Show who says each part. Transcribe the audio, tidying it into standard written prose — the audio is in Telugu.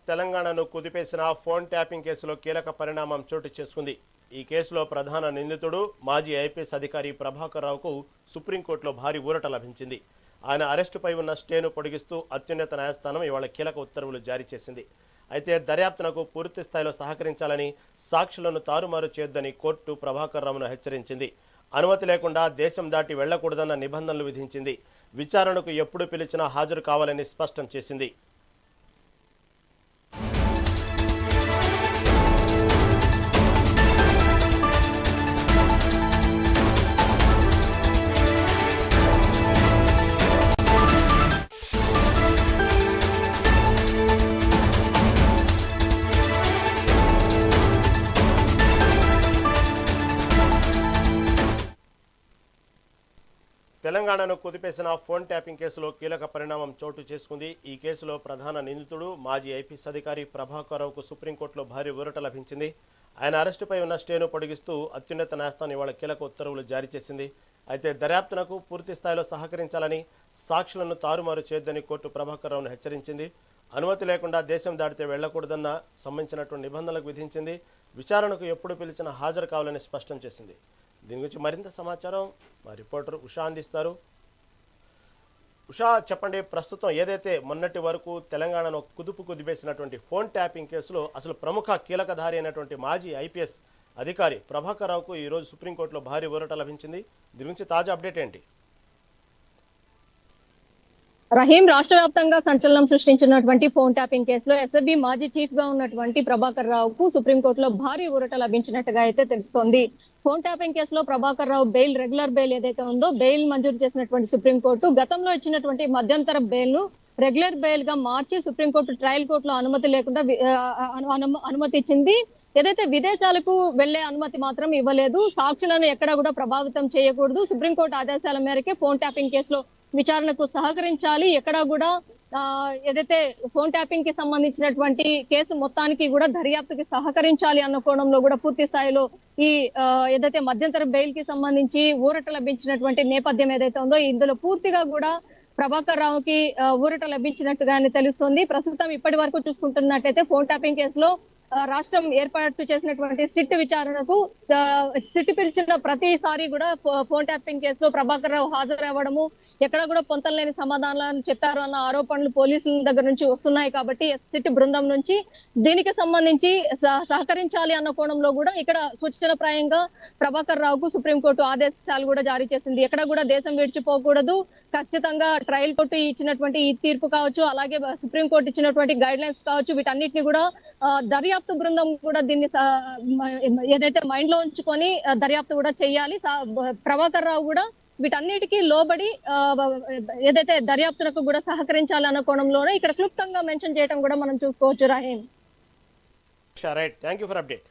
Speaker 1: తెలంగాణను కుదిపేసిన ఫోన్ ట్యాపింగ్ కేసులో కీలక పరిణామం చోటు చేసుకుంది. ఈ కేసులో ప్రధాన నిందితుడు మాజీ ఐపీఎస్ అధికారి ప్రభాకర్ రావుకు సుప్రీంకోర్టులో భారీ ఊరట లభించింది. ఆయన అరెస్టుపై ఉన్న స్టేను పొడిగిస్తూ అత్యున్నత న్యాయస్థానం ఇవాళ కీలక ఉత్తర్వులు జారీ చేసింది. అయితే దర్యాప్తునకు పూర్తి స్థాయిలో సహకరించాలని, సాక్షులను తారుమారు చేయొద్దని కోర్టు ప్రభాకర్ రావును హెచ్చరించింది. అనుమతి లేకుండా దేశం దాటి వెళ్లకూడదన్న నిబంధనలు విధించింది. విచారణకు ఎప్పుడు పిలిచినా హాజరు కావాలని స్పష్టం చేసింది. తెలంగాణను కుదిపేసిన ఫోన్ ట్యాపింగ్ కేసులో కీలక పరిణామం చోటు చేసుకుంది. ఈ కేసులో ప్రధాన నిందితుడు మాజీ ఐపీఎస్ అధికారి ప్రభాకర్ రావుకు సుప్రీంకోర్టులో భారీ ఊరట లభించింది. ఆయన అరెస్టుపై ఉన్న స్టేను పొడిగిస్తూ అత్యున్నత న్యాయస్థానం ఇవాళ కీలక ఉత్తర్వులు జారీ చేసింది. అయితే దర్యాప్తునకు పూర్తి స్థాయిలో సహకరించాలని, సాక్షులను తారుమారు చేయొద్దని కోర్టు ప్రభాకర్ రావును హెచ్చరించింది. అనుమతి లేకుండా దేశం దాటితే వెళ్లకూడదన్న సంబంధించినటువంటి నిబంధనలకు విధించింది. విచారణకు ఎప్పుడు పిలిచినా హాజరు కావాలని స్పష్టం చేసింది. దీని గురించి మరింత సమాచారం మా రిపోర్టర్ ఉషా అందిస్తారు. ఉషా, చెప్పండి, ప్రస్తుతం ఏదైతే మొన్నటి వరకు తెలంగాణను కుదిపేసినటువంటి ఫోన్ ట్యాపింగ్ కేసులో అసలు ప్రముఖ కీలకధారి అయినటువంటి మాజీ ఐపీఎస్ అధికారి ప్రభాకర్ రావుకు ఈరోజు సుప్రీంకోర్టులో భారీ ఊరట లభించింది. దీని గురించి తాజా అప్డేట్ ఏంటి?
Speaker 2: రహీం, రాష్ట్ర వ్యాప్తంగా సంచలనం సృష్టించినటువంటి ఫోన్ ట్యాపింగ్ కేసులో ఎస్ఎఫ్బీ మాజీ చీఫ్ గా ఉన్నటువంటి ప్రభాకర్ రావుకు సుప్రీంకోర్టులో భారీ ఊరట లభించినట్టుగా అయితే తెలుస్తోంది. ఫోన్ ట్యాపింగ్ కేసులో Prabhakar Rao bail, regular bail ఏదైతే ఉందో బెయిల్ మంజూరు చేసినటువంటి సుప్రీంకోర్టు గతంలో ఇచ్చినటువంటి మధ్యంతర బెయిల్ ను రెగ్యులర్ బెయిల్ గా మార్చి సుప్రీంకోర్టు ట్రయల్ కోర్టులో అనుమతి లేకుండా అనుమతి ఇచ్చింది. ఏదైతే విదేశాలకు వెళ్లే అనుమతి మాత్రం ఇవ్వలేదు. సాక్షులను ఎక్కడా కూడా ప్రభావితం చేయకూడదు. సుప్రీంకోర్టు ఆదేశాల మేరకే ఫోన్ ట్యాపింగ్ కేసులో విచారణకు సహకరించాలి. ఎక్కడా కూడా ఏదైతే ఫోన్ ట్యాపింగ్ కి సంబంధించినటువంటి కేసు మొత్తానికి కూడా దర్యాప్తుకి సహకరించాలి అన్న కోణంలో కూడా పూర్తి స్థాయిలో ఈ ఏదైతే మధ్యంతర బెయిల్ కి సంబంధించి ఊరట లభించినటువంటి నేపథ్యం ఏదైతే ఉందో ఇందులో పూర్తిగా కూడా ప్రభాకర్ రావుకి ఊరట లభించినట్టుగానే తెలుస్తుంది. ప్రస్తుతం ఇప్పటి వరకు చూసుకుంటున్నట్టయితే ఫోన్ ట్యాపింగ్ కేసులో రాష్ట్రం ఏర్పాటు చేసినటువంటి సిట్ విచారణకు సిట్ పిలిచిన ప్రతిసారి కూడా ఫోన్ ట్యాపింగ్ కేసులో ప్రభాకర్ రావు హాజరవ్వడము, ఎక్కడ కూడా పొంతలేని సమాధానాలను చెప్పారు అన్న ఆరోపణలు పోలీసుల దగ్గర నుంచి వస్తున్నాయి. కాబట్టి సిట్ బృందం నుంచి దీనికి సంబంధించి సహకరించాలి అన్న కోణంలో కూడా ఇక్కడ సూచనప్రాయంగా ప్రభాకర్ రావుకు సుప్రీంకోర్టు ఆదేశాలు కూడా జారీ చేసింది. ఎక్కడ కూడా దేశం విడిచిపోకూడదు, ఖచ్చితంగా ట్రయల్ కోర్టు ఇచ్చినటువంటి ఈ తీర్పు కావచ్చు, అలాగే సుప్రీంకోర్టు ఇచ్చినటువంటి గైడ్ లైన్స్ కావచ్చు, వీటన్నిటిని కూడా దర్యాప్తు బృందం కూడా దీన్ని ఏదైతే మైండ్ లో ఉంచుకొని దర్యాప్తు కూడా చేయాలి. ప్రభాకర్ రావు కూడా వీటన్నిటికీ లోబడి ఏదైతే దర్యాప్తులకు కూడా సహకరించాలన్న కోణంలోనే ఇక్కడ క్లుప్తంగా మెన్షన్ చేయడం కూడా మనం చూసుకోవచ్చు. Rahim,
Speaker 1: right, thank you for update.